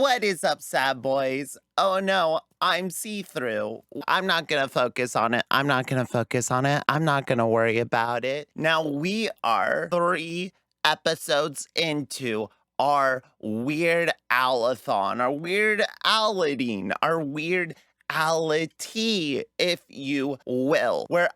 What is up, sad boys? Oh no, I'm see-through. I'm not gonna focus on it. I'm not gonna focus on it. I'm not gonna worry about it. Now, we are 3 episodes into our Weird Al-a-thon, our Weird Al-ing, our Weird Ality, if you will, where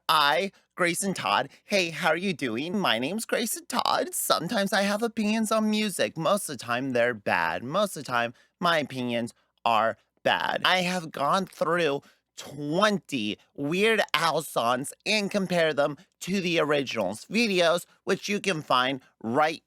Grayson Todd. Hey, how are you doing? My name's Grayson Todd. Sometimes I have opinions on music. Most of the time, they're bad. Most of the time, my opinions are bad. I have gone through 20 Weird Al songs and compare them to the originals. Videos, which you can find right...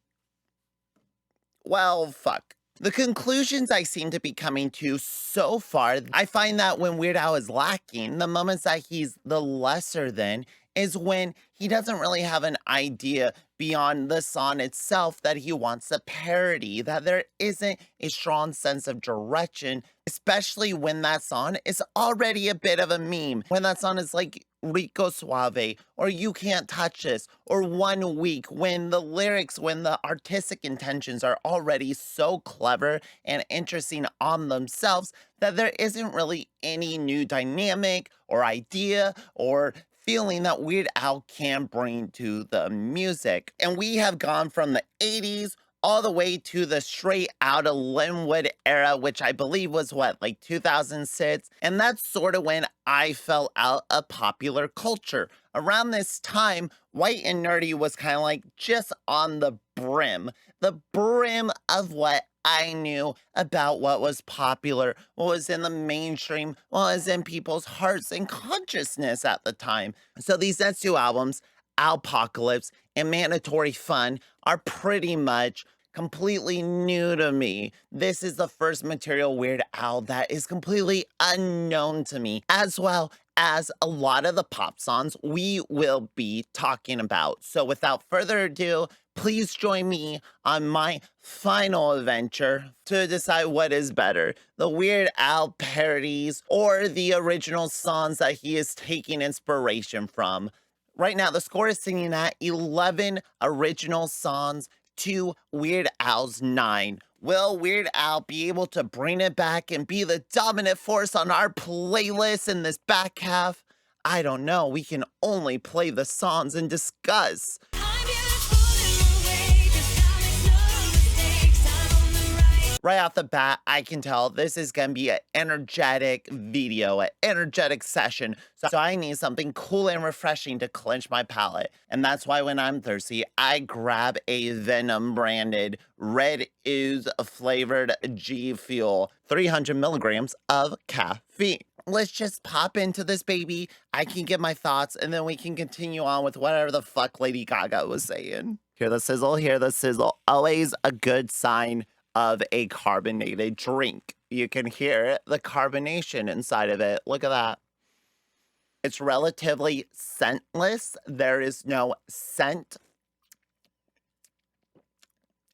Well, fuck. The conclusions I seem to be coming to so far, I find that when Weird Al is lacking, the moments that he's the lesser than is when he doesn't really have an idea beyond the song itself that he wants to parody, that there isn't a strong sense of direction, especially when that song is already a bit of a meme. When that song is like Rico Suave, or You Can't Touch This, or 1 Week, when the lyrics, when the artistic intentions are already so clever and interesting on themselves that there isn't really any new dynamic or idea or feeling that Weird Al can bring to the music. And we have gone from the 80s all the way to the straight out of Linwood era, which I believe was what, like 2006? And that's sort of when I fell out of popular culture. Around this time, white and nerdy was kind of like just on the brim of what I knew about what was popular, what was in the mainstream, what was in people's hearts and consciousness at the time. So these next 2 albums, Alpocalypse and Mandatory Fun, are pretty much completely new to me. This is the first material Weird Al that is completely unknown to me, as well as a lot of the pop songs we will be talking about. So without further ado, please join me on my final adventure to decide what is better, the Weird Al parodies or the original songs that he is taking inspiration from. Right now, the score is sitting at 11 original songs to Weird Al's 9. Will Weird Al be able to bring it back and be the dominant force on our playlist in this back half? I don't know. We can only play the songs and discuss. Right off the bat, I can tell this is going to be an energetic video, an energetic session. So I need something cool and refreshing to clench my palate. And that's why when I'm thirsty, I grab a Venom branded Red Ooze flavored G Fuel, 300 milligrams of caffeine. Let's just pop into this baby. I can get my thoughts and then we can continue on with whatever the fuck Lady Gaga was saying. Hear the sizzle, hear the sizzle. Always a good sign of a carbonated drink. You can hear the carbonation inside of it. Look at that. It's relatively scentless. There is no scent.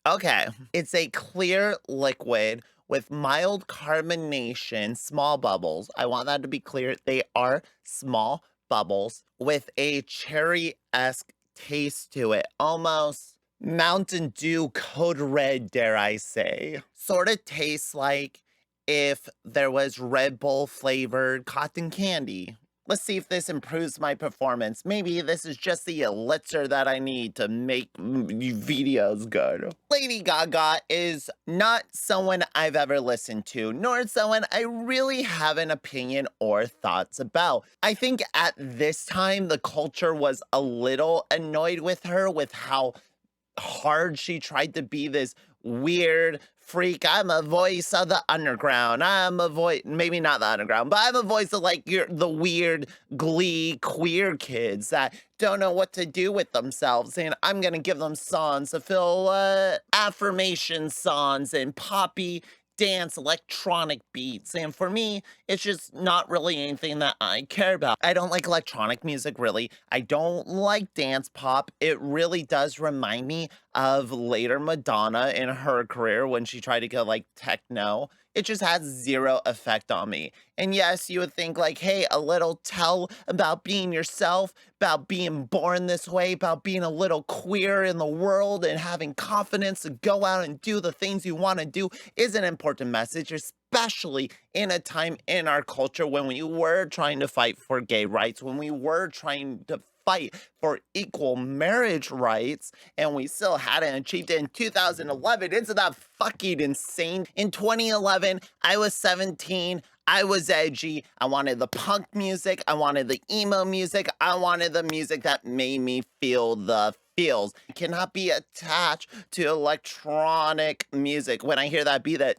Okay. It's a clear liquid with mild carbonation, small bubbles. I want that to be clear. They are small bubbles with a cherry-esque taste to it. Almost Mountain Dew Code Red, dare I say. Sort of tastes like if there was Red Bull flavored cotton candy. Let's see if this improves my performance. Maybe this is just the elixir that I need to make videos good. Lady Gaga is not someone I've ever listened to, nor someone I really have an opinion or thoughts about. I think at this time, the culture was a little annoyed with her, with how hard she tried to be this weird freak. I'm a voice of the underground. I'm a voice, maybe not the underground, but I'm a voice of like the weird glee queer kids that don't know what to do with themselves, and I'm gonna give them songs to fill affirmation songs and poppy dance electronic beats. And for me, it's just not really anything that I care about. I don't like electronic music, really. I don't like dance pop. It really does remind me of later Madonna in her career when she tried to go like techno. It just has zero effect on me. And yes, you would think like, hey, a little tell about being yourself, about being born this way, about being a little queer in the world and having confidence to go out and do the things you want to do is an important message, especially in a time in our culture when we were trying to fight for gay rights, when we were trying to fight for equal marriage rights, and we still hadn't achieved it in 2011. Isn't that fucking insane? In 2011, I was 17. I was edgy. I wanted the punk music. I wanted the emo music. I wanted the music that made me feel the feels. It cannot be attached to electronic music. When I hear that beat, that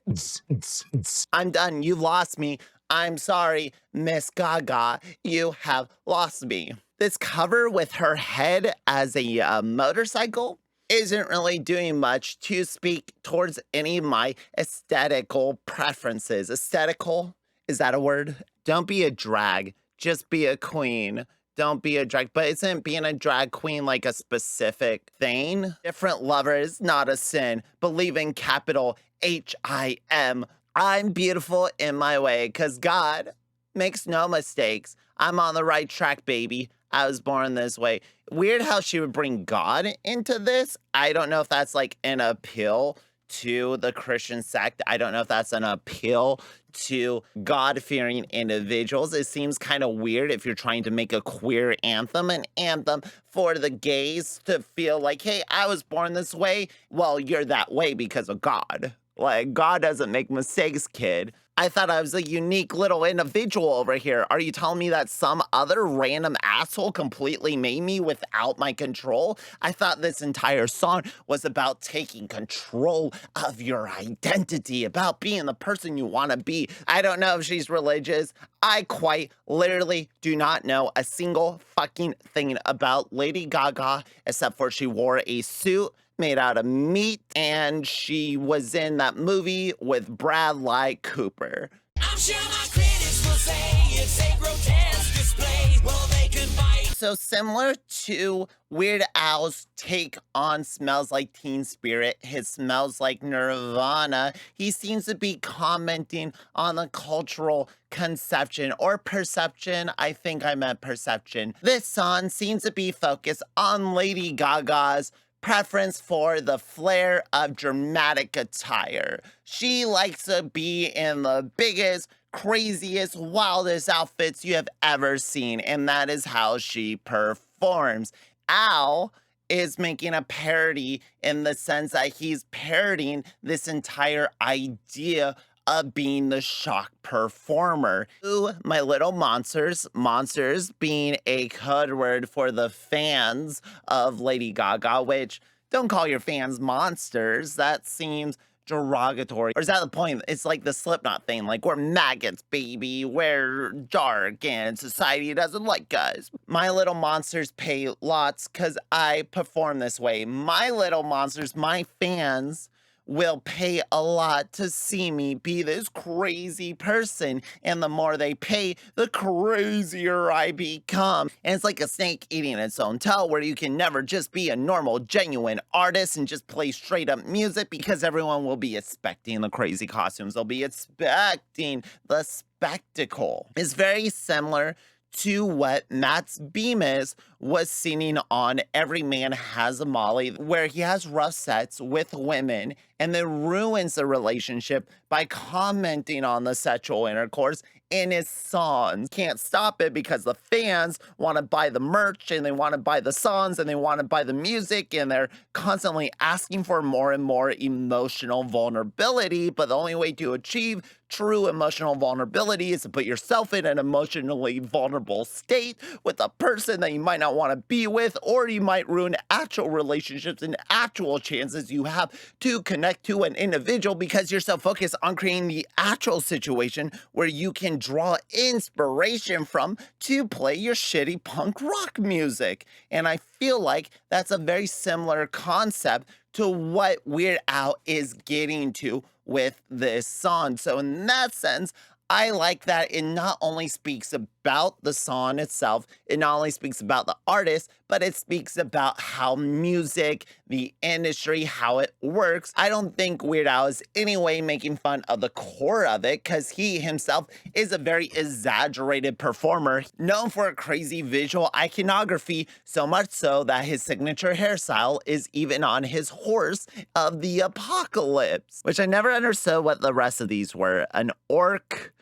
I'm done. You lost me. I'm sorry, Miss Gaga. You have lost me. This cover with her head as a motorcycle isn't really doing much to speak towards any of my aesthetical preferences. Aesthetical? Is that a word? Don't be a drag. Just be a queen. Don't be a drag. But isn't being a drag queen like a specific thing? Different lovers, not a sin. Believe in capital H-I-M. I'm beautiful in my way because God makes no mistakes. I'm on the right track, baby. I was born this way. Weird how she would bring God into this. I don't know if that's like an appeal to the Christian sect. I don't know if that's an appeal to God-fearing individuals. It seems kind of weird if you're trying to make a queer anthem, an anthem for the gays to feel like, hey, I was born this way. Well, you're that way because of God. Like, God doesn't make mistakes, kid. I thought I was a unique little individual over here. Are you telling me that some other random asshole completely made me without my control? I thought this entire song was about taking control of your identity, about being the person you want to be. I don't know if she's religious. I quite literally do not know a single fucking thing about Lady Gaga, except for she wore a suit made out of meat, and she was in that movie with Bradley Cooper. I'm sure my critics will say it's a grotesque display. Well, they can bite. So similar to Weird Al's take on Smells Like Teen Spirit, his Smells Like Nirvana, he seems to be commenting on the cultural conception or perception. I think I meant perception. This song seems to be focused on Lady Gaga's preference for the flair of dramatic attire. She likes to be in the biggest, craziest, wildest outfits you have ever seen, and that is how she performs. Al is making a parody in the sense that he's parodying this entire idea of being the shock performer. Ooh, my little monsters. Monsters being a code word for the fans of Lady Gaga, which don't call your fans monsters. That seems derogatory. Or is that the point? It's like the Slipknot thing. Like, we're maggots, baby. We're dark and society doesn't like us. My little monsters pay lots because I perform this way. My little monsters, my fans, will pay a lot to see me be this crazy person. And the more they pay, the crazier I become. And it's like a snake eating its own tail, where you can never just be a normal, genuine artist and just play straight up music, because everyone will be expecting the crazy costumes. They'll be expecting the spectacle. It's very similar to what Matt's Bemis was singing on Every Man Has a Molly, where he has rough sets with women and then ruins the relationship by commenting on the sexual intercourse in his songs. Can't stop it because the fans want to buy the merch and they want to buy the songs and they want to buy the music, and they're constantly asking for more and more emotional vulnerability. But the only way to achieve true emotional vulnerability is to put yourself in an emotionally vulnerable state with a person that you might not want to be with, or you might ruin actual relationships and actual chances you have to connect to an individual because you're so focused on creating the actual situation where you can draw inspiration from to play your shitty punk rock music. And I feel like that's a very similar concept to what Weird Al is getting to with this song. So in that sense, I like that it not only speaks about the song itself, it not only speaks about the artist, but it speaks about how music, the industry, how it works. I don't think Weird Al is any way making fun of the core of it, because he himself is a very exaggerated performer, known for a crazy visual iconography, so much so that his signature hairstyle is even on his horse of the Apocalypse, which I never understood what the rest of these were. An orc,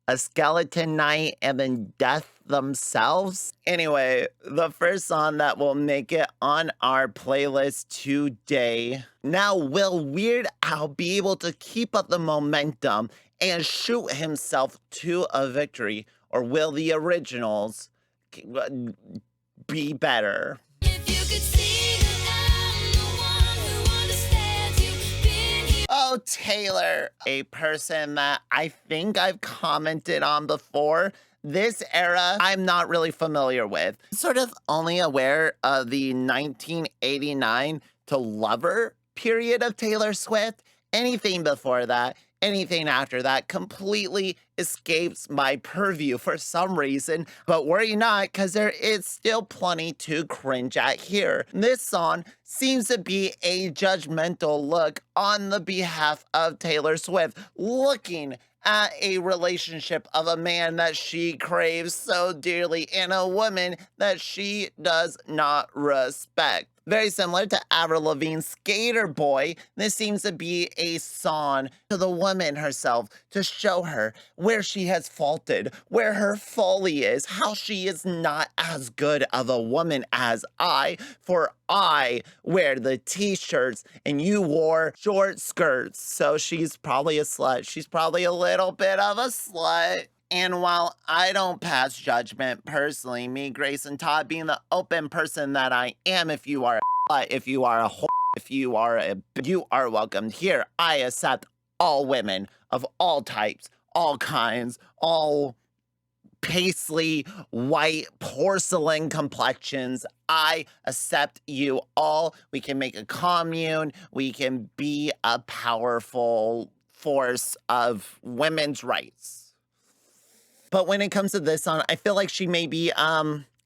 a skeleton knight, and then death themselves. Anyway, the first song that will make it on our playlist today. Now, will Weird Al be able to keep up the momentum and shoot himself to a victory, or will the originals be better? Oh, Taylor, a person that I think I've commented on before. This era, I'm not really familiar with. Sort of only aware of the 1989 to Lover period of Taylor Swift. Anything before that, anything after that completely escapes my purview for some reason, but worry not, because there is still plenty to cringe at here. This song seems to be a judgmental look on the behalf of Taylor Swift, looking at a relationship of a man that she craves so dearly and a woman that she does not respect. Very similar to Avril Lavigne's Skater Boy, this seems to be a song to the woman herself to show her where she has faulted, where her folly is, how she is not as good of a woman as I, for I wear the t-shirts and you wore short skirts. So she's probably a slut. She's probably a little bit of a slut. And while I don't pass judgment personally, me, Grace, and Todd being the open person that I am, if you are a slut, if you are a whore, if you are welcomed here. I accept all women of all types, all kinds, all paisley, white, porcelain complexions. I accept you all. We can make a commune. We can be a powerful force of women's rights. But when it comes to this song, I feel like she may be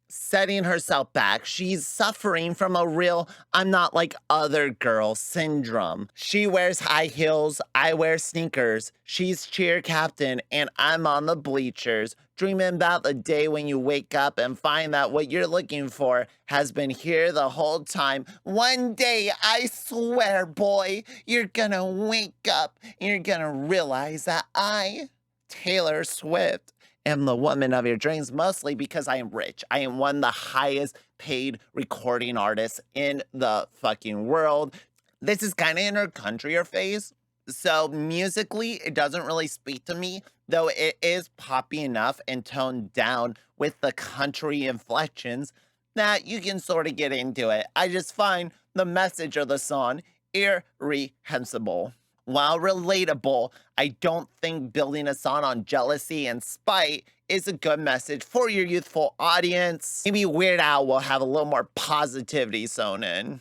setting herself back. She's suffering from a real I'm not like other girls syndrome. She wears high heels, I wear sneakers. She's cheer captain and I'm on the bleachers, dreaming about the day when you wake up and find that what you're looking for has been here the whole time. One day, I swear, boy, you're gonna wake up and you're gonna realize that I, Taylor Swift, am the woman of your dreams, mostly because I am rich. I am one of the highest paid recording artists in the fucking world. This is kind of in her countryer phase. So musically, it doesn't really speak to me, though it is poppy enough and toned down with the country inflections that you can sort of get into it. I just find the message of the song irreprehensible. While relatable, I don't think building a song on jealousy and spite is a good message for your youthful audience. Maybe Weird Al will have a little more positivity sewn in.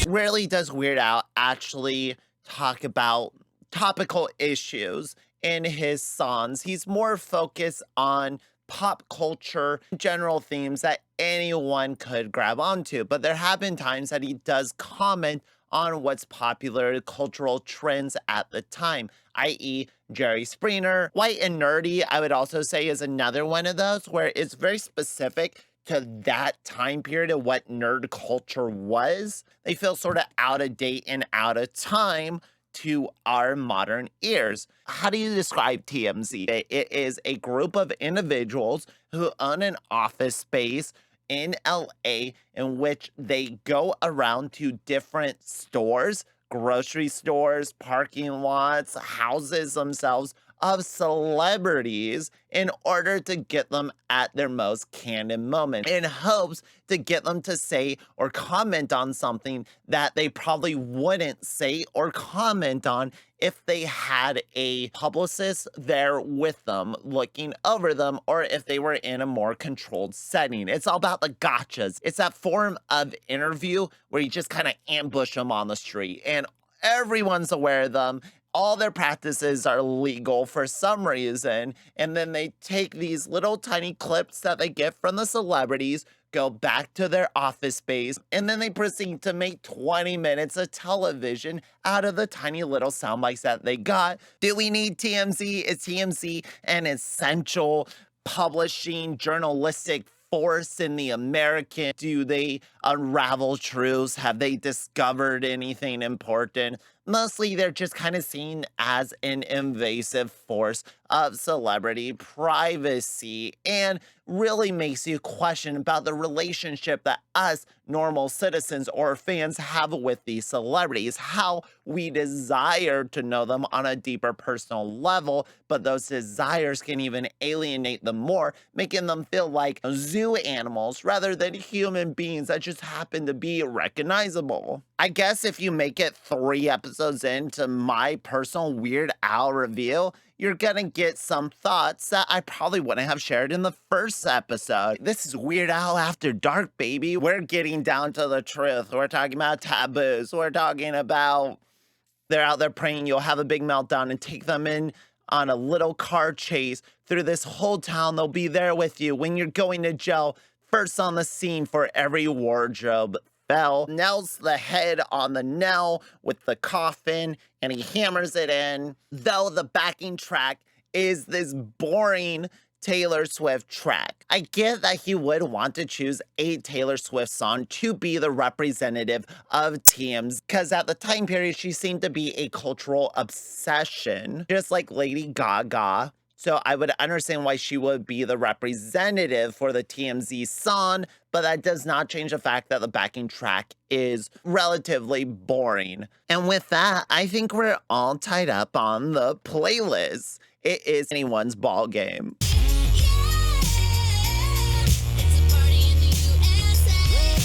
Rarely does Weird Al actually talk about topical issues in his songs. He's more focused on pop culture, general themes that anyone could grab onto. But there have been times that he does comment on what's popular cultural trends at the time, i.e. Jerry Springer. White and Nerdy, I would also say, is another one of those where it's very specific to that time period of what nerd culture was. They feel sort of out of date and out of time to our modern ears. How do you describe TMZ? It is a group of individuals who own an office space in LA in which they go around to different stores, grocery stores, parking lots, houses themselves of celebrities in order to get them at their most candid moment, in hopes to get them to say or comment on something that they probably wouldn't say or comment on if they had a publicist there with them, looking over them, or if they were in a more controlled setting. It's all about the gotchas. It's that form of interview where you just kind of ambush them on the street. And Everyone's aware of them. All their practices are legal for some reason. And then they take these little tiny clips that they get from the celebrities, go back to their office space, and then they proceed to make 20 minutes of television out of the tiny little sound bites that they got. Do we need TMZ? Is TMZ an essential publishing journalistic force in the American? Do they unravel truths? Have they discovered anything important? Mostly they're just kind of seen as an invasive force of celebrity privacy, and really makes you question about the relationship that us normal citizens or fans have with these celebrities, how we desire to know them on a deeper personal level, but those desires can even alienate them more, making them feel like zoo animals rather than human beings that just happen to be recognizable. I guess if you make it 3 episodes into my personal Weird Al review, you're gonna get some thoughts that I probably wouldn't have shared in the first episode. This is Weird Al After Dark, baby. We're getting down to the truth. We're talking about taboos. We're talking about they're out there praying you'll have a big meltdown and take them in on a little car chase through this whole town. They'll be there with you when you're going to jail. First on the scene for every wardrobe bell. Nails the head on the nail with the coffin and he hammers it in. Though the backing track is this boring Taylor Swift track. I get that he would want to choose a Taylor Swift song to be the representative of TMZ, because at the time period, she seemed to be a cultural obsession, just like Lady Gaga. So I would understand why she would be the representative for the TMZ song, but that does not change the fact that the backing track is relatively boring. And with that, I think we're all tied up on the playlist. It is anyone's ball game.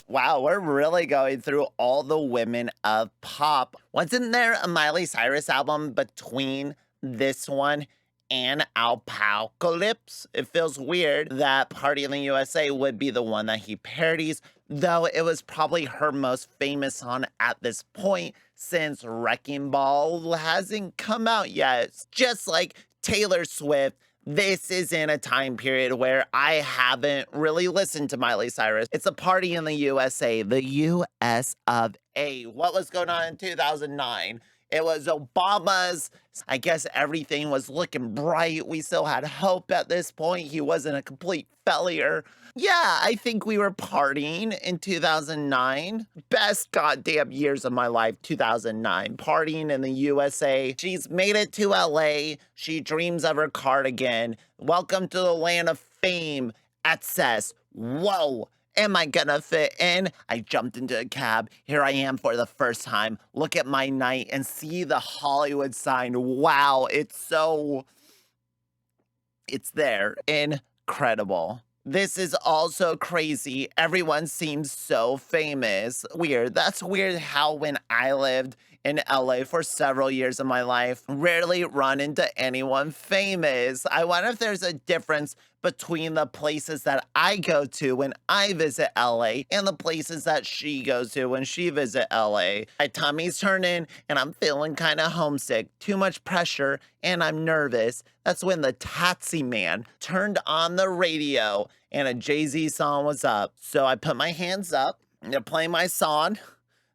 Wow, we're really going through all the women of pop. Wasn't there a Miley Cyrus album between this one and Alpocalypse? It feels weird that Parody in the USA would be the one that he parodies, though it was probably her most famous song at this point since Wrecking Ball hasn't come out yet. Just like Taylor Swift, this is in a time period where I haven't really listened to Miley Cyrus. It's a Party in the USA, the US of A. What was going on in 2009? It was Obama's. I guess everything was looking bright. We still had hope at this point. He wasn't a complete failure. Yeah, I think we were partying in 2009. Best goddamn years of my life, 2009. Partying in the USA. She's made it to LA. She dreams of her cardigan. Welcome to the land of fame. Access. Whoa. Am I gonna fit in? I jumped into a cab. Here I am for the first time. Look at my night and see the Hollywood sign. Wow, it's there. Incredible. This is also crazy. Everyone seems so famous. Weird. That's weird how when I lived in LA for several years of my life, rarely run into anyone famous. I wonder if there's a difference between the places that I go to when I visit LA and the places that she goes to when she visits LA. My tummy's turning and I'm feeling kind of homesick, too much pressure, and I'm nervous. That's when the taxi man turned on the radio and a Jay-Z song was up. So I put my hands up, and they're playing my song.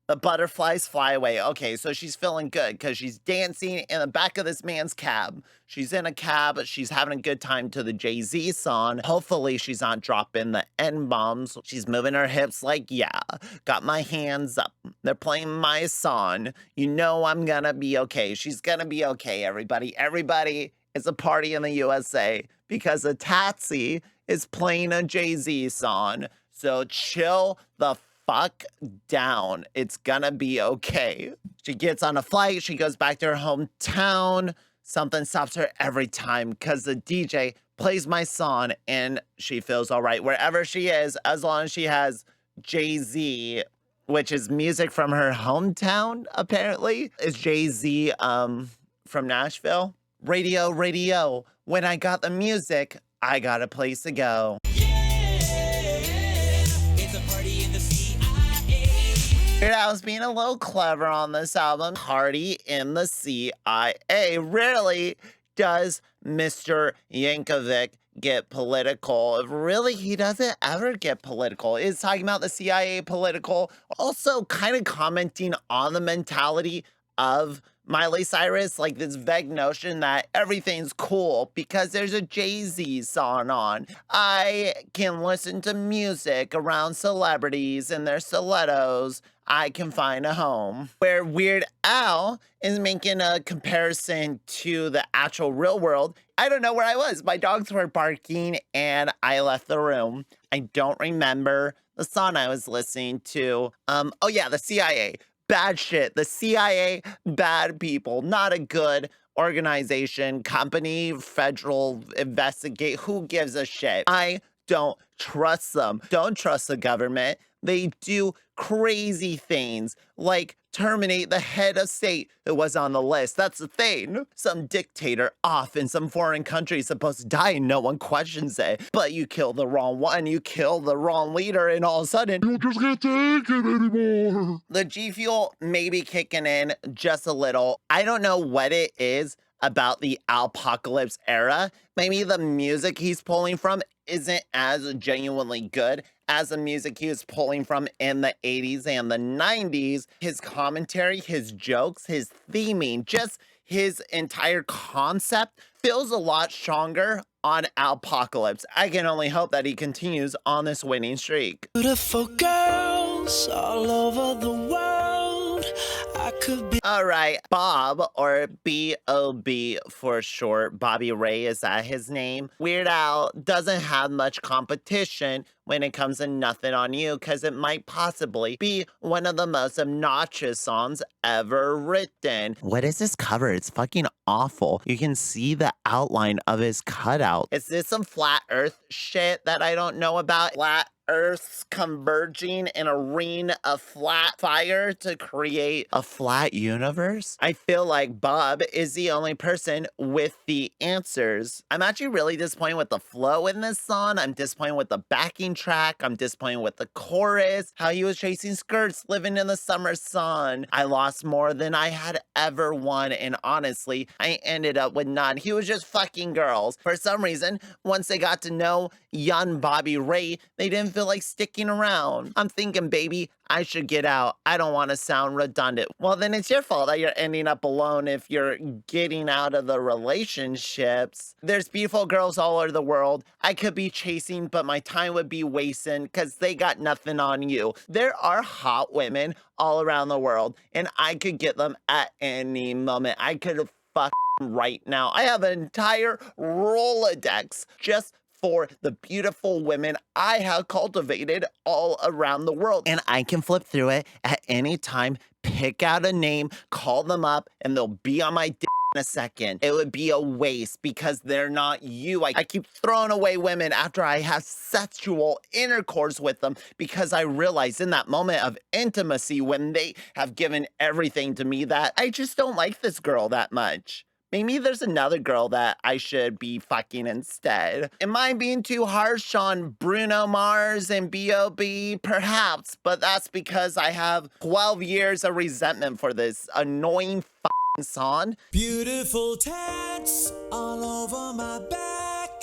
The butterflies fly away. Okay, so she's feeling good because she's dancing in the back of this man's cab. She's in a cab. She's having a good time to the Jay-Z song. Hopefully, she's not dropping the N-bombs. She's moving her hips like, yeah, got my hands up. They're playing my song. You know I'm gonna be okay. She's gonna be okay, everybody. Everybody, it's a party in the USA because a taxi is playing a Jay-Z song. So chill the fuck down. It's gonna be okay. She gets on a flight. She goes back to her hometown. Something stops her every time because the DJ plays my song and she feels all right wherever she is, as long as she has Jay-Z, which is music from her hometown, apparently. Is Jay-Z from Nashville? Radio, radio. When I got the music, I got a place to go. Yeah, it's a party in the CIA. Weird Al's being a little clever on this album. Party in the CIA. Rarely does Mr. Yankovic get political. Really, he doesn't ever get political. Is talking about the CIA political. Also, kind of commenting on the mentality of Miley Cyrus, like this vague notion that everything's cool because there's a Jay-Z song on. I can listen to music around celebrities and their stilettos. I can find a home. Where Weird Al is making a comparison to the actual real world. I don't know where I was. My dogs were barking and I left the room. I don't remember the song I was listening to. Oh yeah, the CIA. Bad shit. The CIA, bad people. Not a good organization, company, federal investigate. Who gives a shit? I don't trust them. Don't trust the government. They do crazy things like terminate the head of state who was on the list. That's the thing. Some dictator off in some foreign country is supposed to die and no one questions it. But you kill the wrong one, you kill the wrong leader, and all of a sudden, you just can't take it anymore. The G Fuel may be kicking in just a little. I don't know what it is about the Alpocalypse era. Maybe the music he's pulling from isn't as genuinely good as the music he was pulling from in the 80s and the 90s. His commentary, his jokes, his theming, just his entire concept feels a lot stronger on Alpocalypse. I can only hope that he continues on this winning streak. Beautiful girls all over the world. I could be. All right, Bob, or B.O.B. for short, Bobby Ray, is that his name? Weird Al doesn't have much competition when it comes to Nothing on You, because it might possibly be one of the most obnoxious songs ever written. What is this cover? It's fucking awful. You can see the outline of his cutout. Is this some flat earth shit that I don't know about? Flat Earths converging in a ring of flat fire to create a flat universe? I feel like Bob is the only person with the answers. I'm actually really disappointed with the flow in this song. I'm disappointed with the backing track. I'm disappointed with the chorus, how he was chasing skirts, living in the summer sun. I lost more than I had ever won, and honestly, I ended up with none. He was just fucking girls. For some reason, once they got to know young Bobby Ray, they didn't feel like sticking around. I'm thinking, baby, I should get out. I don't want to sound redundant. Well, then it's your fault that you're ending up alone if you're getting out of the relationships. There's beautiful girls all over the world I could be chasing, but my time would be wasting because they got nothing on you. There are hot women all around the world, and I could get them at any moment. I could fuck right now. I have an entire Rolodex just for the beautiful women I have cultivated all around the world. And I can flip through it at any time, pick out a name, call them up, and they'll be on my dick in a second. It would be a waste because they're not you. I keep throwing away women after I have sexual intercourse with them because I realize in that moment of intimacy when they have given everything to me that I just don't like this girl that much. Maybe there's another girl that I should be fucking instead. Am I being too harsh on Bruno Mars and B.O.B.? Perhaps, but that's because I have 12 years of resentment for this annoying fucking song. Beautiful tats all over my back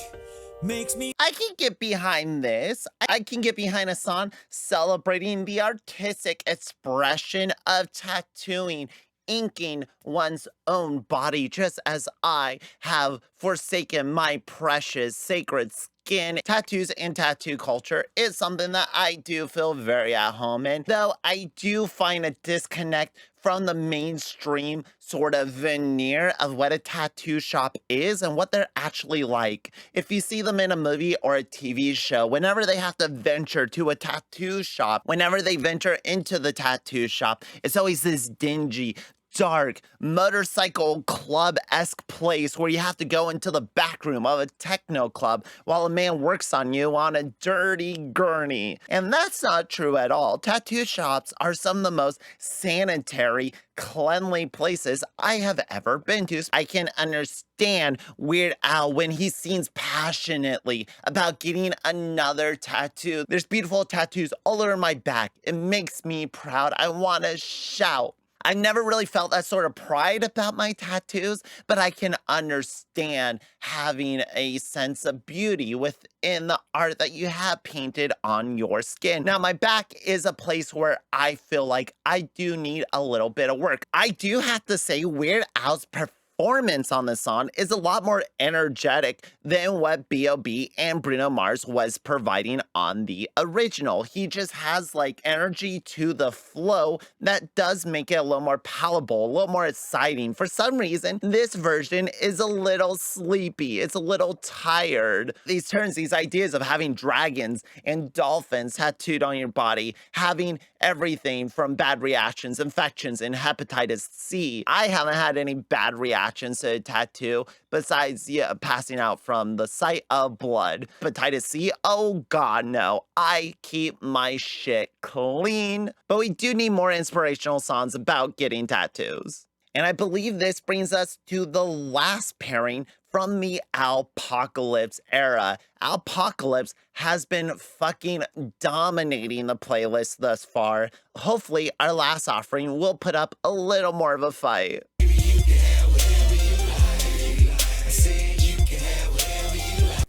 makes me. I can get behind this. I can get behind a song celebrating the artistic expression of tattooing, inking one's own body, just as I have forsaken my precious sacred skin. Tattoos and tattoo culture is something that I do feel very at home in, though I do find a disconnect from the mainstream sort of veneer of what a tattoo shop is and what they're actually like. If you see them in a movie or a TV show, whenever they have to venture to a tattoo shop, whenever they venture into the tattoo shop, it's always this dingy, dark motorcycle club-esque place where you have to go into the back room of a techno club while a man works on you on a dirty gurney. And that's not true at all. Tattoo shops are some of the most sanitary, cleanly places I have ever been to. I can understand Weird Al when he sings passionately about getting another tattoo. There's beautiful tattoos all over my back. It makes me proud. I want to shout. I never really felt that sort of pride about my tattoos, but I can understand having a sense of beauty within the art that you have painted on your skin. Now, my back is a place where I feel like I do need a little bit of work. I do have to say Weird Al's performance on the song is a lot more energetic than what B.O.B. and Bruno Mars was providing on the original. He just has like energy to the flow that does make it a little more palatable, a little more exciting. For some reason, this version is a little sleepy. It's a little tired. These turns, these ideas of having dragons and dolphins tattooed on your body, having everything from bad reactions, infections, and hepatitis C. I haven't had any bad reactions to a tattoo besides passing out from the sight of blood. Hepatitis C, oh god no. I keep my shit clean. But we do need more inspirational songs about getting tattoos. And I believe this brings us to the last pairing from the Alpocalypse era. Alpocalypse has been fucking dominating the playlist thus far. Hopefully, our last offering will put up a little more of a fight.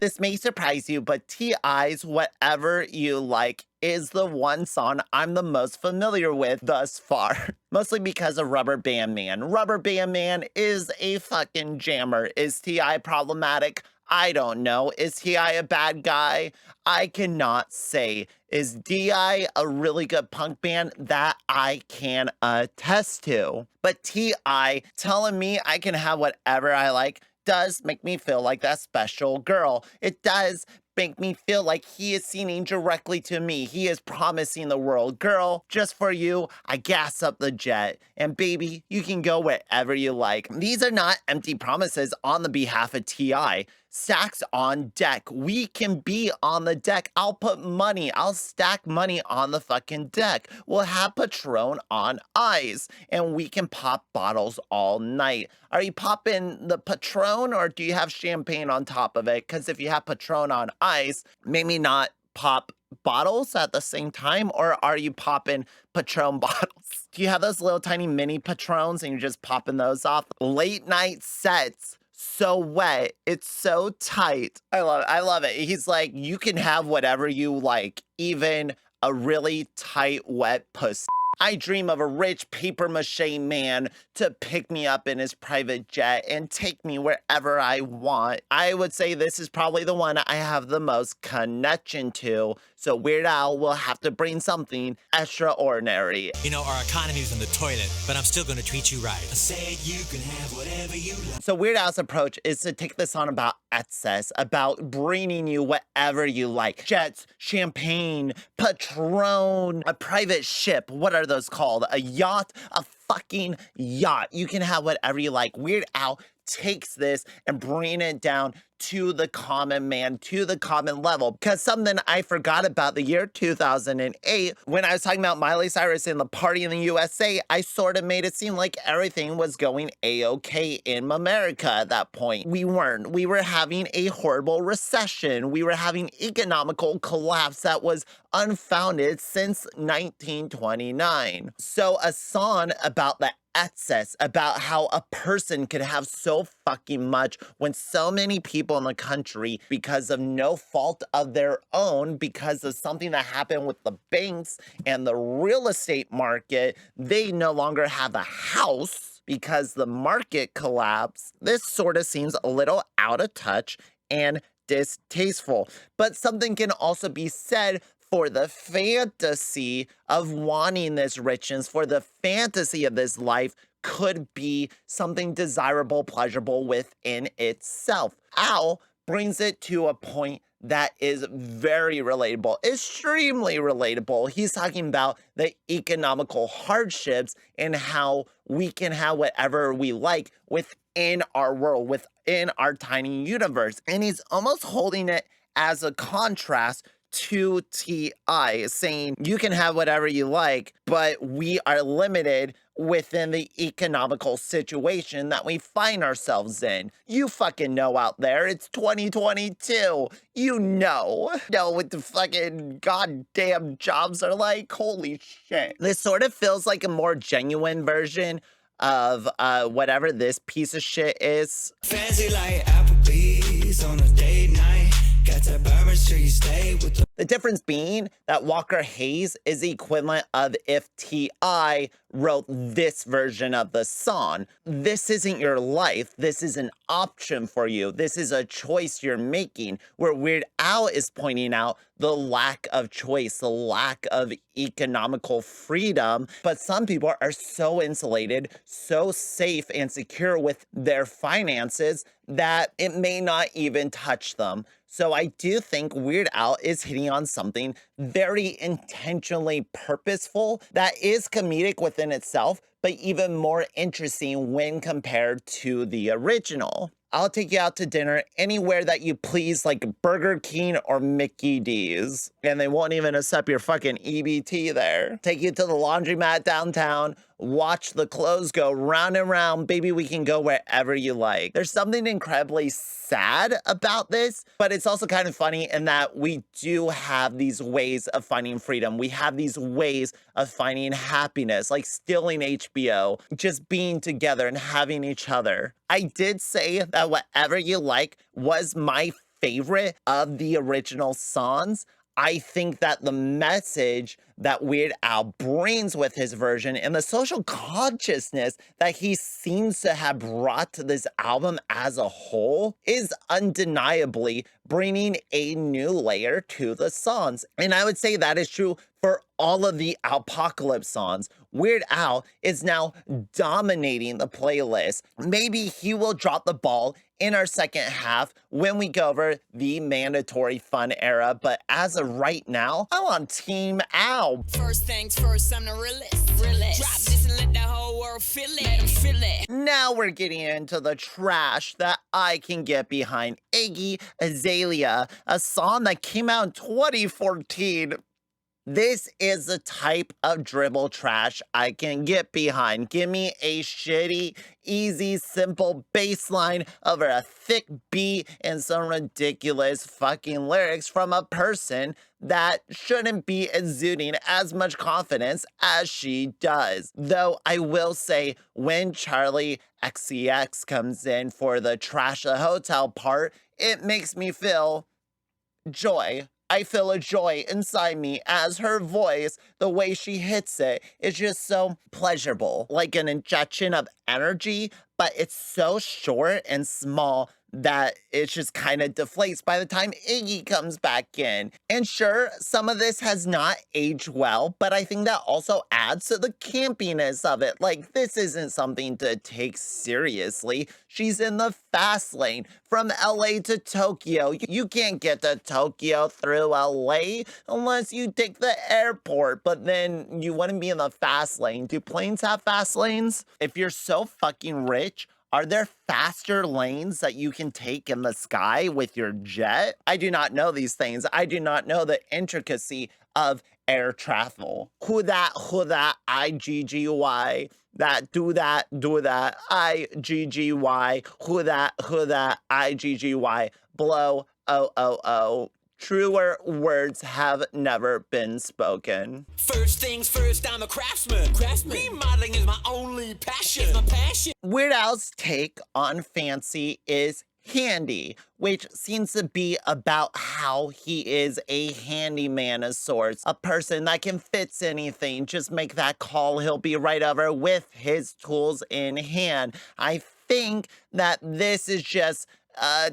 This may surprise you, but T.I.'s Whatever You Like is the one song I'm the most familiar with thus far. Mostly because of Rubber Band Man. Rubber Band Man is a fucking jammer. Is T.I. problematic? I don't know. Is T.I. a bad guy? I cannot say. Is D.I. a really good punk band? That I can attest to. But T.I. telling me I can have whatever I like does make me feel like that special girl. It does make me feel like he is singing directly to me. He is promising the world, girl, just for you, I gas up the jet. And baby, you can go wherever you like. These are not empty promises on the behalf of T.I. Stacks on deck. We can be on the deck. I'll put money. I'll stack money on the fucking deck. We'll have Patron on ice. And we can pop bottles all night. Are you popping the Patron or do you have champagne on top of it? Because if you have Patron on ice, maybe not pop bottles at the same time, or are you popping Patron bottles? Do you have those little tiny mini Patrons and you're just popping those off? Late night sets. So wet. It's so tight. I love it. I love it. He's like, you can have whatever you like, even a really tight, wet pussy. I dream of a rich paper mache man to pick me up in his private jet and take me wherever I want. I would say this is probably the one I have the most connection to. So Weird Al will have to bring something extraordinary. You know, our economy's in the toilet, but I'm still gonna treat you right. I said you can have whatever you like. So Weird Al's approach is to take this on about excess, about bringing you whatever you like. Jets, champagne, Patron, a private ship. What are those called? A yacht? A fucking yacht. You can have whatever you like. Weird Al takes this and bring it down to the common man, to the common level. Because something I forgot about the year 2008, when I was talking about Miley Cyrus and the party in the USA, I sort of made it seem like everything was going a-okay in America at that point. We weren't. We were having a horrible recession. We were having economical collapse that was unfounded since 1929. So a song about the excess, about how a person could have so fucking much when so many people in the country, because of no fault of their own, because of something that happened with the banks and the real estate market, they no longer have a house because the market collapsed. This sort of seems a little out of touch and distasteful. But something can also be said for the fantasy of wanting this richness, for the fantasy of this life could be something desirable, pleasurable within itself. Al brings it to a point that is very relatable, extremely relatable. He's talking about the economical hardships and how we can have whatever we like within our world, within our tiny universe. And he's almost holding it as a contrast to T.I., saying you can have whatever you like, but we are limited within the economical situation that we find ourselves in. You fucking know out there, it's 2022. You know what the fucking goddamn jobs are like. Holy shit. This sort of feels like a more genuine version of whatever this piece of shit is. Fancy like Applebee's on a date night. Got that bourbon, sure you stay with The difference being that Walker Hayes is the equivalent of if T.I. wrote this version of the song. This isn't your life. This is an option for you. This is a choice you're making, where Weird Al is pointing out the lack of choice, the lack of economical freedom. But some people are so insulated, so safe and secure with their finances that it may not even touch them. So I do think Weird Al is hitting on something very intentionally purposeful that is comedic within itself, but even more interesting when compared to the original. I'll take you out to dinner anywhere that you please, like Burger King or Mickey D's. And they won't even accept your fucking EBT there. Take you to the laundromat downtown, watch the clothes go round and round. Baby, we can go wherever you like. There's something incredibly sad about this, but it's also kind of funny in that we do have these ways of finding freedom. We have these ways of finding happiness, like stealing HBO, just being together and having each other. I did say that Whatever You Like was my favorite of the original songs. I think that the message that Weird Al brings with his version and the social consciousness that he seems to have brought to this album as a whole is undeniably bringing a new layer to the songs. And I would say that is true for all of the Alpocalypse songs. Weird Al is now dominating the playlist. Maybe he will drop the ball in our second half when we go over the mandatory fun era, but as of right now, I'm on Team Al. First things first, I'm the realest. Drop this and let the whole world feel it. Let 'em feel it. Now we're getting into the trash that I can get behind. Iggy Azalea, a song that came out in 2014. This is the type of dribble trash I can get behind. Give me a shitty, easy, simple bass line over a thick beat and some ridiculous fucking lyrics from a person that shouldn't be exuding as much confidence as she does. Though I will say, when Charlie XCX comes in for the trash the hotel part, it makes me feel joy. I feel a joy inside me as her voice, the way she hits it, is just so pleasurable, like an injection of energy, but it's so short and small that it just kind of deflates by the time Iggy comes back in. And sure, some of this has not aged well, but I think that also adds to the campiness of it. Like, this isn't something to take seriously. She's in the fast lane from LA to Tokyo. You can't get to Tokyo through LA unless you take the airport, but then you wouldn't be in the fast lane. Do planes have fast lanes? If you're so fucking rich, are there faster lanes that you can take in the sky with your jet? I do not know these things. I do not know the intricacy of air travel. Who that, I-G-G-Y. That, do that, I-G-G-Y. Who that, I-G-G-Y. Blow, O-O-O. Truer words have never been spoken. First things first, I'm a craftsman. Remodeling is my only passion. It's my passion. Weird Al's take on Fancy is handy, which seems to be about how he is a handyman of sorts, a person that can fix anything. Just make that call, he'll be right over with his tools in hand. I think that this is just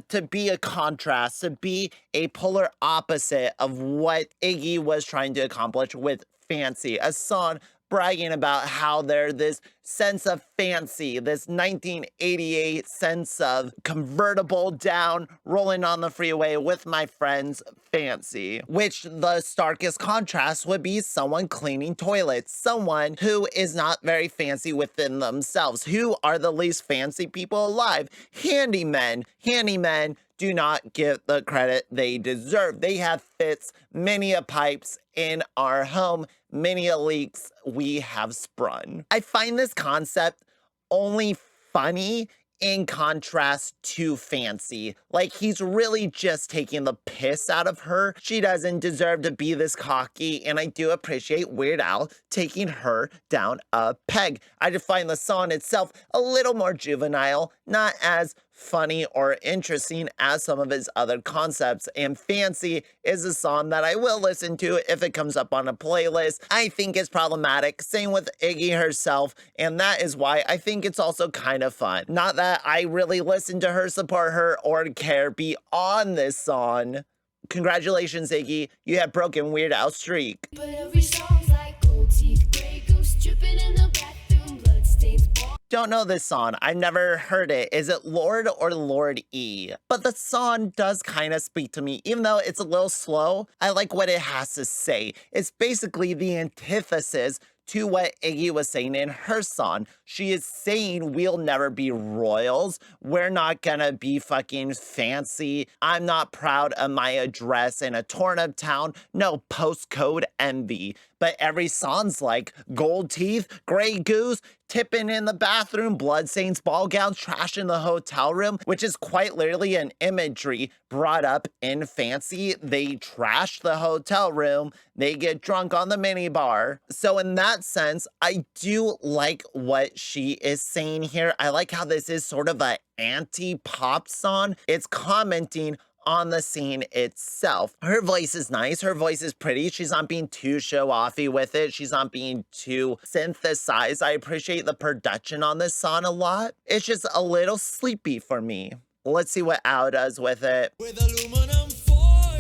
to be a contrast, to be a polar opposite of what Iggy was trying to accomplish with Fancy, a song bragging about how they're this sense of fancy, this 1988 sense of convertible down, rolling on the freeway with my friends fancy. Which the starkest contrast would be someone cleaning toilets, someone who is not very fancy within themselves. Who are the least fancy people alive? Handymen. Handymen do not get the credit they deserve. They have fits many a pipes in our home, many a leaks we have sprung. I find this concept only funny in contrast to fancy. Like, he's really just taking the piss out of her. She doesn't deserve to be this cocky, and I do appreciate Weird Al taking her down a peg. I just find the song itself a little more juvenile, not as funny or interesting as some of his other concepts, and Fancy is a song that I will listen to if it comes up on a playlist. I think it's problematic, same with Iggy herself, and that is why I think it's also kind of fun. Not that I really listen to her, support her, or care beyond this song. Congratulations, Iggy, you have broken Weird Al's streak. But every song's like gold teeth, gray goose dripping in the bathroom, bloodstains. Don't know this song. I've never heard it. Is it Lord or Lord E? But the song does kind of speak to me. Even though it's a little slow, I like what it has to say. It's basically the antithesis to what Iggy was saying in her song. She is saying we'll never be royals. We're not gonna be fucking fancy. I'm not proud of my address in a torn up town. No postcode envy. But every song's like gold teeth, gray goose, tipping in the bathroom, bloodstains, ball gowns, trash in the hotel room, which is quite literally an imagery brought up in Fancy. They trash the hotel room, they get drunk on the minibar. So in that sense, I do like what she is saying here. I like how this is sort of an anti-pop song. It's commenting on the scene itself. Her voice is nice. Her voice is pretty. She's not being too show-offy with it. She's not being too synthesized. I appreciate the production on this song a lot. It's just a little sleepy for me. Let's see what Al does with it. With aluminum foil,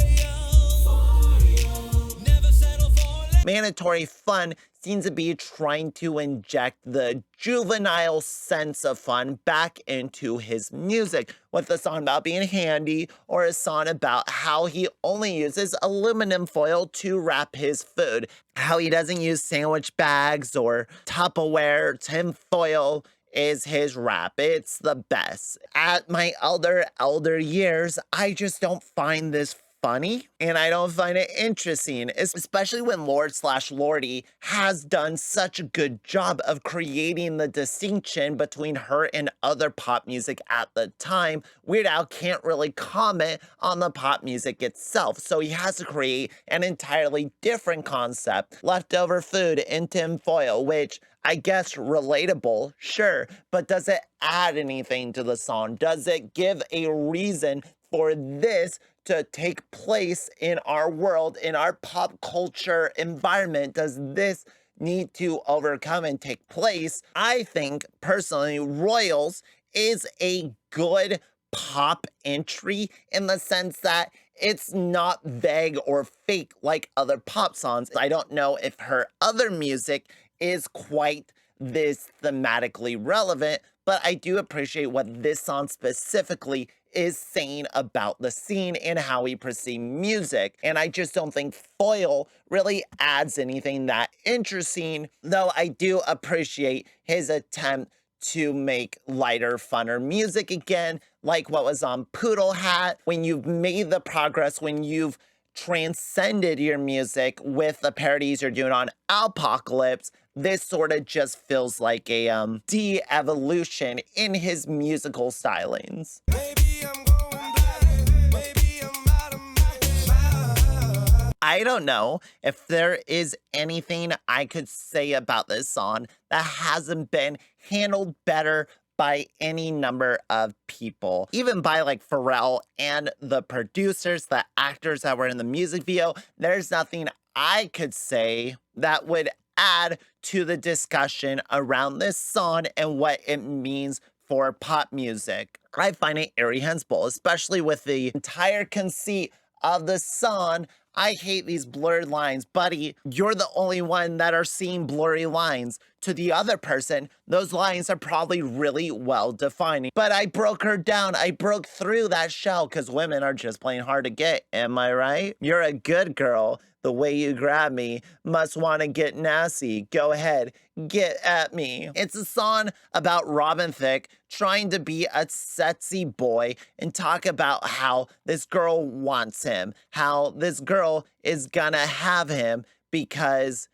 never settle for less. Mandatory Fun seems to be trying to inject the juvenile sense of fun back into his music, with a song about being handy or a song about how he only uses aluminum foil to wrap his food, how he doesn't use sandwich bags or Tupperware. Tin foil is his rap. It's the best. At my elder years, I just don't find this funny, and I don't find it interesting, especially when Lord/Lordy has done such a good job of creating the distinction between her and other pop music at the time. Weird Al can't really comment on the pop music itself, so he has to create an entirely different concept. Leftover food in tin foil, which I guess relatable, sure, but does it add anything to the song? Does it give a reason for this to take place in our world, in our pop culture environment? Does this need to overcome and take place? I think, personally, Royals is a good pop entry in the sense that it's not vague or fake like other pop songs. I don't know if her other music is quite this thematically relevant, but I do appreciate what this song specifically is saying about the scene and how we perceive music. And I just don't think foil really adds anything that interesting, though I do appreciate his attempt to make lighter, funner music again, like what was on Poodle Hat. When you've made the progress, when you've transcended your music with the parodies you're doing on Alpocalypse, this sort of just feels like a de-evolution in his musical stylings. Maybe I'm going blind. Maybe I'm out of my mind. I don't know if there is anything I could say about this song that hasn't been handled better by any number of people, even by like Pharrell and the producers, the actors that were in the music video. There's nothing I could say that would add to the discussion around this song and what it means for pop music. I find it irrehensible, especially with the entire conceit of the song I hate these blurred lines. Buddy, you're the only one that are seeing blurry lines. To the other person, those lines are probably really well defined. But I broke her down. I broke through that shell because women are just plain hard to get. Am I right? You're a good girl. The way you grab me must want to get nasty. Go ahead, get at me. It's a song about Robin Thicke trying to be a sexy boy and talk about how this girl wants him, how this girl is gonna have him because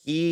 he's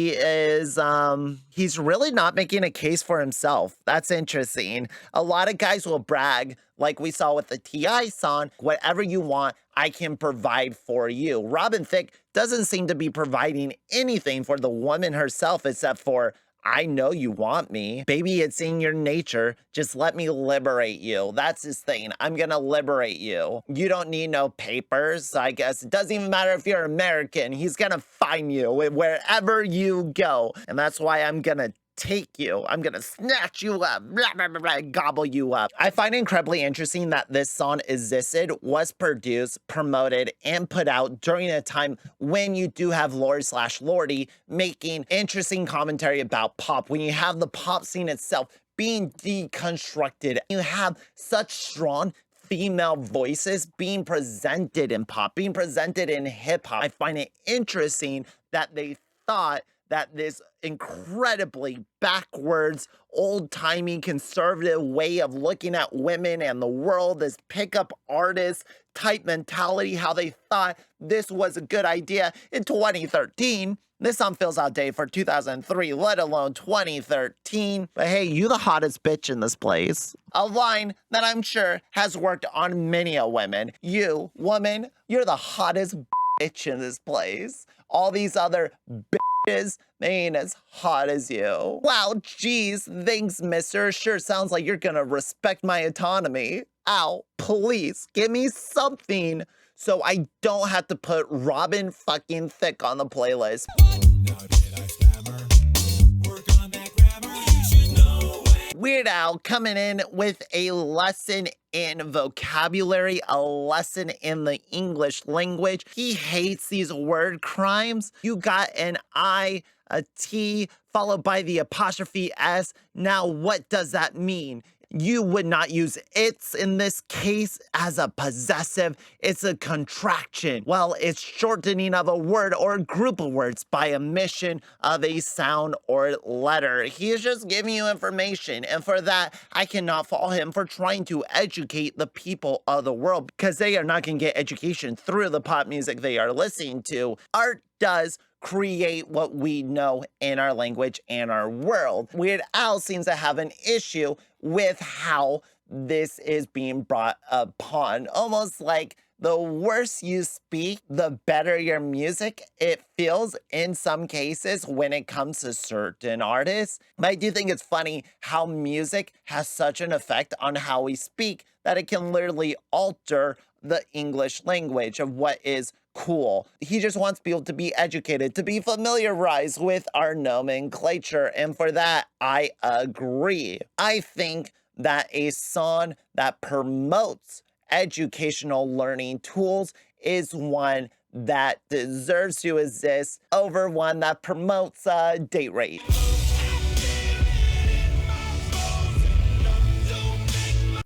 really not making a case for himself. That's interesting. A lot of guys will brag, like we saw with the T.I. song, whatever you want, I can provide for you. Robin Thicke doesn't seem to be providing anything for the woman herself except for, I know you want me. Baby, it's in your nature. Just let me liberate you. That's his thing. I'm gonna liberate you. You don't need no papers, I guess. It doesn't even matter if you're American. He's gonna find you wherever you go. And that's why I'm gonna take you. I'm gonna snatch you up, blah, blah, blah, blah, gobble you up. I find it incredibly interesting that this song existed, was produced, promoted, and put out during a time when you do have Lori/Lordy making interesting commentary about pop, when you have the pop scene itself being deconstructed. You have such strong female voices being presented in pop, being presented in hip hop. I find it interesting that they thought that this incredibly backwards, old-timey, conservative way of looking at women and the world, this pickup artist type mentality, how they thought this was a good idea in 2013. This song feels outdated for 2003, let alone 2013. But hey, you the hottest bitch in this place. A line that I'm sure has worked on many a women. You, woman, you're the hottest bitch in this place. All these other bitches, they ain't as hot as you. Wow, geez, thanks, mister. Sure sounds like you're gonna respect my autonomy. Ow, please, give me something so I don't have to put Robin fucking Thicke on the playlist. Now did I stammer? Work on that grammar. You should know it. Weird Al coming in with a lesson in vocabulary, a lesson in the English language. He hates these word crimes. You got an I, a T, followed by the apostrophe S. Now, what does that mean? You would not use it's in this case as a possessive. It's a contraction. Well, it's shortening of a word or a group of words by omission of a sound or letter. He is just giving you information. And for that, I cannot fault him for trying to educate the people of the world because they are not going to get education through the pop music they are listening to. Art does create what we know in our language and our world. Weird Al seems to have an issue with how this is being brought upon. Almost like the worse you speak, the better your music. It feels in some cases when it comes to certain artists. But I do think it's funny how music has such an effect on how we speak that it can literally alter the English language of what is cool. He just wants people to be educated, to be familiarized with our nomenclature. And for that, I agree. I think that a song that promotes educational learning tools is one that deserves to exist over one that promotes date rape.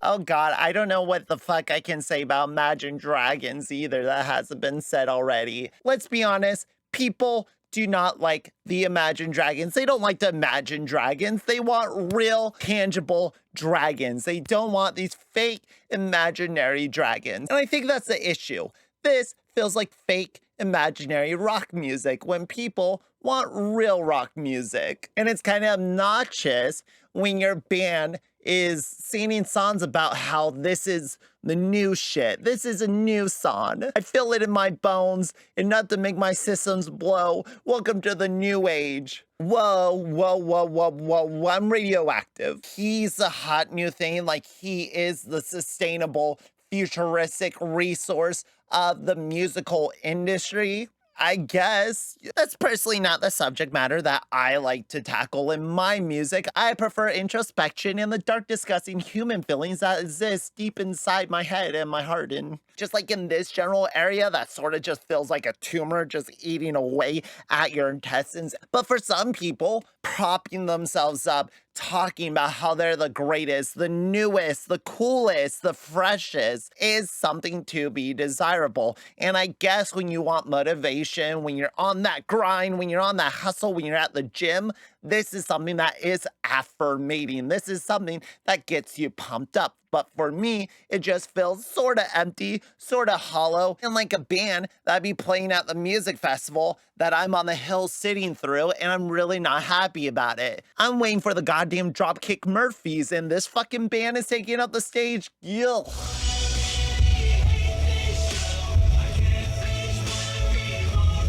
Oh God, I don't know what the fuck I can say about Imagine Dragons either that hasn't been said already. Let's be honest, people do not like the Imagine Dragons. They don't like to imagine dragons. They want real, tangible dragons. They don't want these fake, imaginary dragons. And I think that's the issue. This feels like fake, imaginary rock music when people want real rock music. And it's kind of obnoxious when your band is singing songs about how this is the new shit. This is a new song. I feel it in my bones, enough to make my systems blow. Welcome to the new age. Whoa, whoa, whoa, whoa, whoa, I'm radioactive. He's a hot new thing, like he is the sustainable, futuristic resource of the musical industry. I guess that's personally not the subject matter that I like to tackle in my music. I prefer introspection and the dark, disgusting human feelings that exist deep inside my head and my heart. And just like in this general area, that sort of just feels like a tumor just eating away at your intestines. But for some people, propping themselves up, talking about how they're the greatest, the newest, the coolest, the freshest is something to be desirable. And I guess when you want motivation, when you're on that grind, when you're on that hustle, when you're at the gym, this is something that is affirmating. This is something that gets you pumped up. But for me, it just feels sort of empty, sort of hollow, and like a band that'd be playing at the music festival that I'm on the hill sitting through, and I'm really not happy about it. I'm waiting for the goddamn Dropkick Murphys, and this fucking band is taking up the stage. Yuck.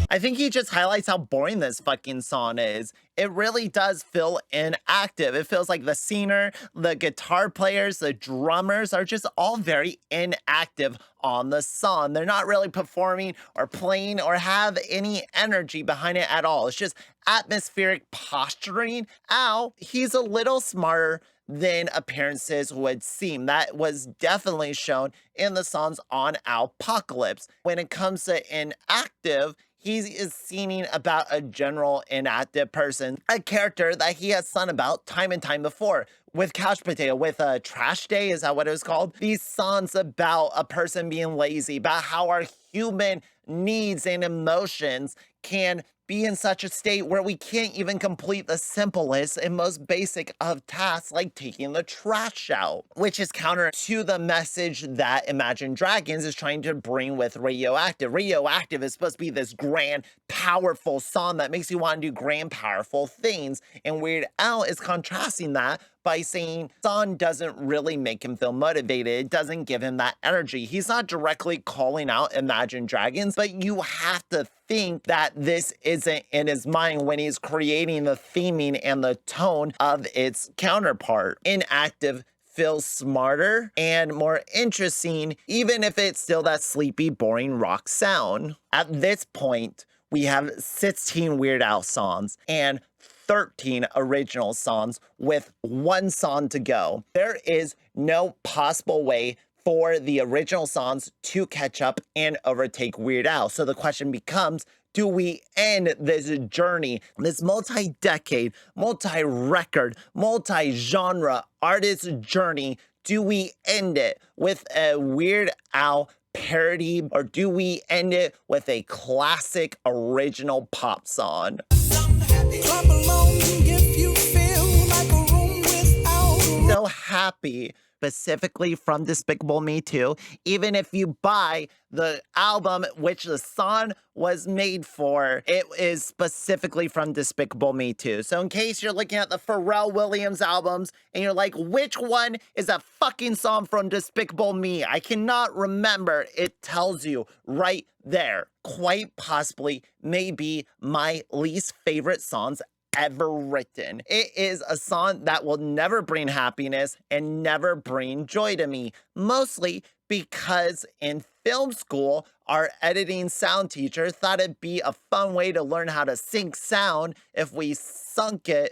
I think he just highlights how boring this fucking song is. It really does feel inactive. It feels like the singer, the guitar players, the drummers are just all very inactive on the song. They're not really performing or playing or have any energy behind it at all. It's just atmospheric posturing. Ow, he's a little smarter than appearances would seem. That was definitely shown in the songs on Alpocalypse. When it comes to inactive, he is singing about a general inactive person, a character that he has sung about time and time before. With Couch Potato, with Trash Day, is that what it was called? These songs about a person being lazy, about how our human needs and emotions can be in such a state where we can't even complete the simplest and most basic of tasks like taking the trash out, which is counter to the message that Imagine Dragons is trying to bring with Radioactive. Radioactive is supposed to be this grand, powerful song that makes you want to do grand, powerful things, and Weird Al is contrasting that by saying song doesn't really make him feel motivated. It doesn't give him that energy. He's not directly calling out Imagine Dragons, but you have to think that this isn't in his mind when he's creating the theming and the tone of its counterpart. Inactive feels smarter and more interesting, even if it's still that sleepy, boring rock sound. At this point, we have 16 Weird Al songs and 13 original songs with one song to go. There is no possible way for the original songs to catch up and overtake Weird Al. So the question becomes, do we end this journey, this multi-decade, multi-record, multi-genre artist journey? Do we end it with a Weird Al parody, or do we end it with a classic original pop song? Clap along if you feel like a room without. So happy, specifically from Despicable Me 2, even if you buy the album which the song was made for, it is specifically from Despicable Me 2. So in case you're looking at the Pharrell Williams albums and you're like, which one is a fucking song from Despicable Me? I cannot remember. It tells you right there. Quite possibly maybe my least favorite songs ever written. It is a song that will never bring happiness and never bring joy to me, mostly because in film school, our editing sound teacher thought it'd be a fun way to learn how to sync sound if we synced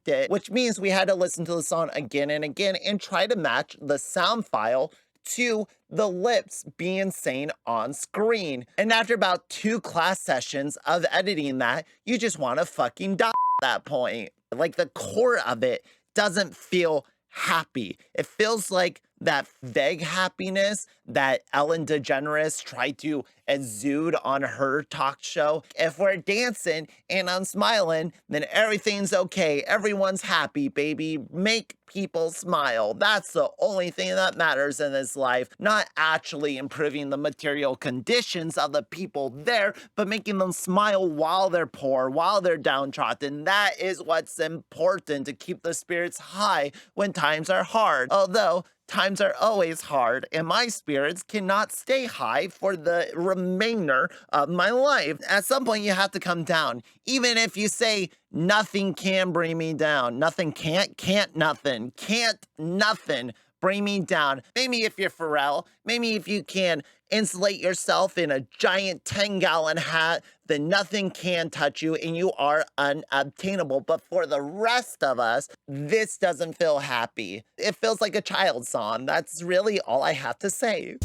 it, which means we had to listen to the song again and again and try to match the sound file to the lips being seen on screen. And after about 2 class sessions of editing that, you just want to fucking die at that point. Like, the core of it doesn't feel happy. It feels like that vague happiness that Ellen DeGeneres tried to exude on her talk show. If we're dancing and I'm smiling, then everything's okay. Everyone's happy, baby. Make people smile. That's the only thing that matters in this life. Not actually improving the material conditions of the people there, but making them smile while they're poor, while they're downtrodden. That is what's important to keep the spirits high when times are hard. Although times are always hard, and my spirits cannot stay high for the remainder of my life. At some point, you have to come down. Even if you say, nothing can bring me down. Nothing can't nothing bring me down. Maybe if you're Pharrell, maybe if you can insulate yourself in a giant 10-gallon hat, then nothing can touch you and you are unobtainable. But for the rest of us, this doesn't feel happy. It feels like a child song. That's really all I have to say.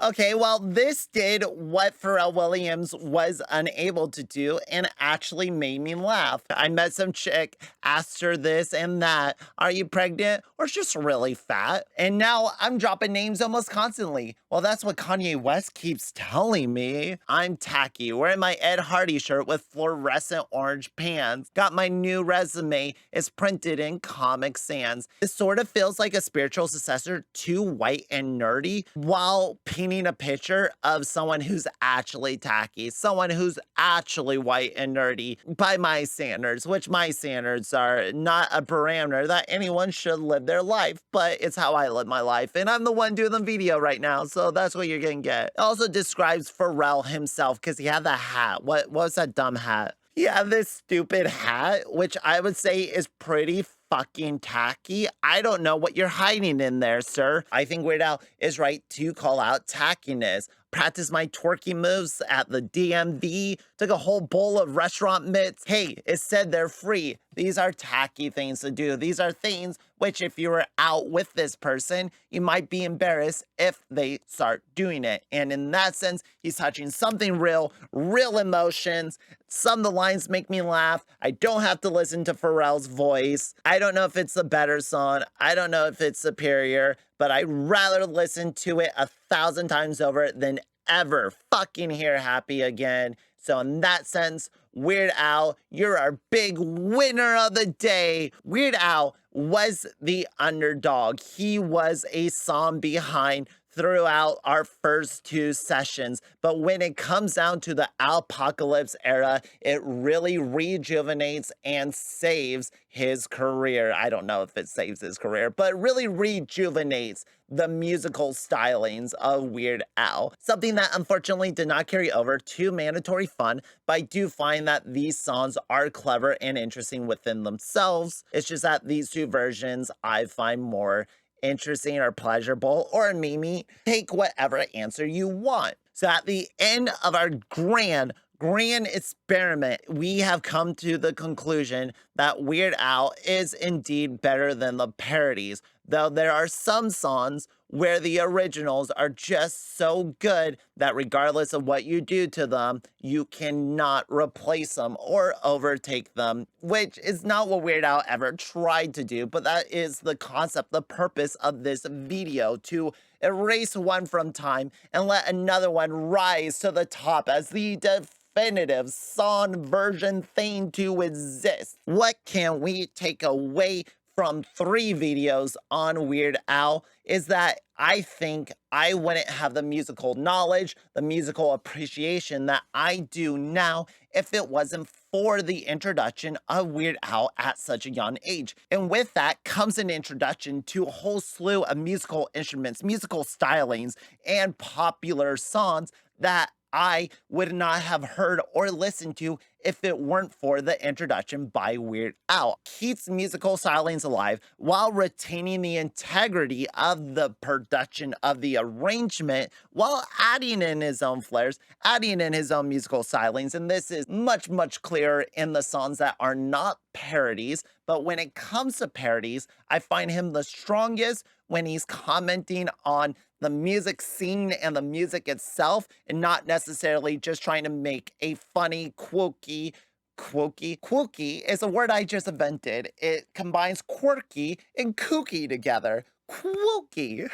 Okay, well, this did what Pharrell Williams was unable to do and actually made me laugh. I met some chick, asked her this and that. Are you pregnant or just really fat? And now I'm dropping names almost constantly. Well, that's what Kanye West keeps telling me. I'm tacky, wearing my Ed Hardy shirt with fluorescent orange pants. Got my new resume. It's printed in Comic Sans. This sort of feels like a spiritual successor to White and Nerdy while painting a picture of someone who's actually tacky, someone who's actually white and nerdy by my standards, which my standards are not a parameter that anyone should live their life, but it's how I live my life, and I'm the one doing the video right now, so that's what you're gonna get. It also describes Pharrell himself because he had the hat. What was that dumb hat? He had this stupid hat, which I would say is pretty fucking tacky. I don't know what you're hiding in there, sir. I think Weird Al is right to call out tackiness. Practice my twerky moves at the DMV. Took a whole bowl of restaurant mitts. Hey, it said they're free. These are tacky things to do. These are things which if you were out with this person, you might be embarrassed if they start doing it. And in that sense, he's touching something real emotions. Some of the lines make me laugh. I don't have to listen to Pharrell's voice. I don't know if it's a better song. I don't know if it's superior, but I'd rather listen to it 1,000 times over than ever fucking hear Happy again. So in that sense, Weird Al, you're our big winner of the day. Weird Al was the underdog. He was a song behind throughout our first two sessions. But when it comes down to the Alpocalypse era, it really rejuvenates and saves his career. I don't know if it saves his career, but it really rejuvenates the musical stylings of Weird Al. Something that unfortunately did not carry over to Mandatory Fun, but I do find that these songs are clever and interesting within themselves. It's just that these two versions I find more interesting or pleasurable, or Mimi, take whatever answer you want. So at the end of our grand experiment, we have come to the conclusion that Weird Al is indeed better than the parodies, though there are some songs where the originals are just so good that regardless of what you do to them, you cannot replace them or overtake them, which is not what Weird Al ever tried to do, but that is the concept, the purpose of this video, to erase one from time and let another one rise to the top as the definitive song version thing to exist. What can we take away from 3 videos on Weird Al is that I think I wouldn't have the musical knowledge, the musical appreciation that I do now if it wasn't for the introduction of Weird Al at such a young age. And with that comes an introduction to a whole slew of musical instruments, musical stylings, and popular songs that I would not have heard or listened to if it weren't for the introduction by Weird Al. Keeps musical stylings alive while retaining the integrity of the production of the arrangement while adding in his own flares, adding in his own musical stylings. And this is much, much clearer in the songs that are not parodies. But when it comes to parodies, I find him the strongest when he's commenting on the music scene and the music itself, and not necessarily just trying to make a funny, quirky is a word I just invented. It combines quirky and kooky together. Quirky.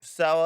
So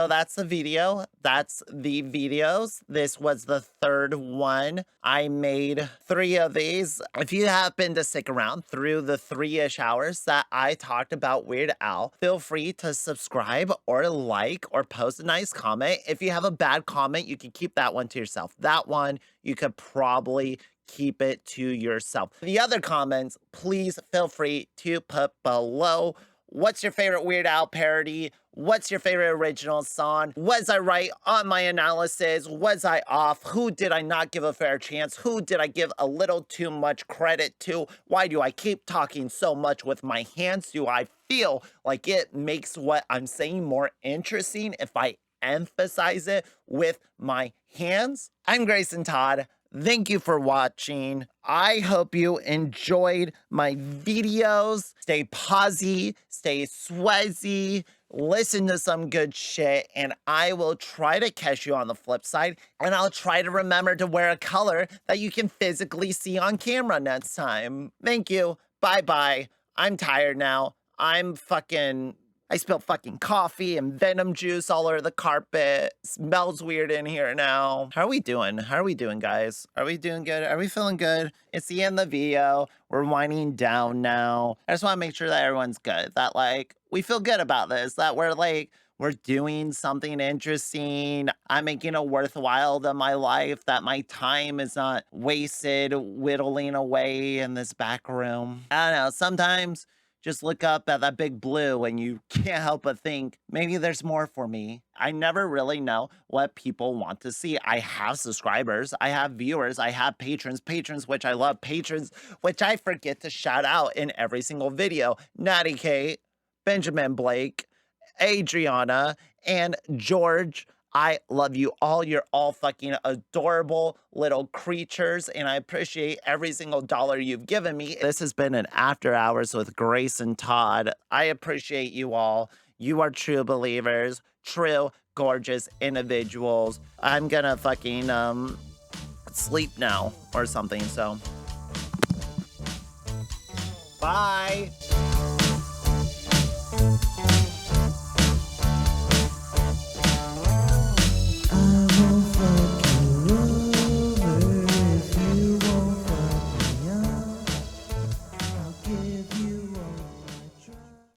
that's the video. That's the videos. This was the 3rd one. I made 3 of these. If you happen to stick around through the 3-ish hours that I talked about Weird Al, feel free to subscribe or like or post a nice comment. If you have a bad comment, you can keep that one to yourself. That one, you could probably keep it to yourself. The other comments, please feel free to put below. What's your favorite Weird Al parody? What's your favorite original song? Was I right on my analysis? Was I off? Who did I not give a fair chance? Who did I give a little too much credit to? Why do I keep talking so much with my hands? Do I feel like it makes what I'm saying more interesting if I emphasize it with my hands? I'm Grayson Todd. Thank you for watching. I hope you enjoyed my videos. Stay posy, stay swazzy, listen to some good shit, and I will try to catch you on the flip side, and I'll try to remember to wear a color that you can physically see on camera next time. Thank you. Bye-bye. I'm tired now. I spilled fucking coffee and venom juice all over the carpet. Smells weird in here now. How are we doing? How are we doing, guys? Are we doing good? Are we feeling good? It's the end of the video. We're winding down now. I just want to make sure that everyone's good. That, like, we feel good about this. That we're doing something interesting. I'm making it worthwhile in my life, that my time is not wasted whittling away in this back room. I don't know. Sometimes just look up at that big blue and you can't help but think, maybe there's more for me. I never really know what people want to see. I have subscribers, I have viewers, I have patrons, which I love, patrons, which I forget to shout out in every single video. Nattie Kate, Benjamin Blake, Adrianna, and George. I love you all. You're all fucking adorable little creatures, and I appreciate every single dollar you've given me. This has been an After Hours with Grace and Todd. I appreciate you all. You are true believers, true, gorgeous individuals. I'm gonna fucking sleep now or something, so bye.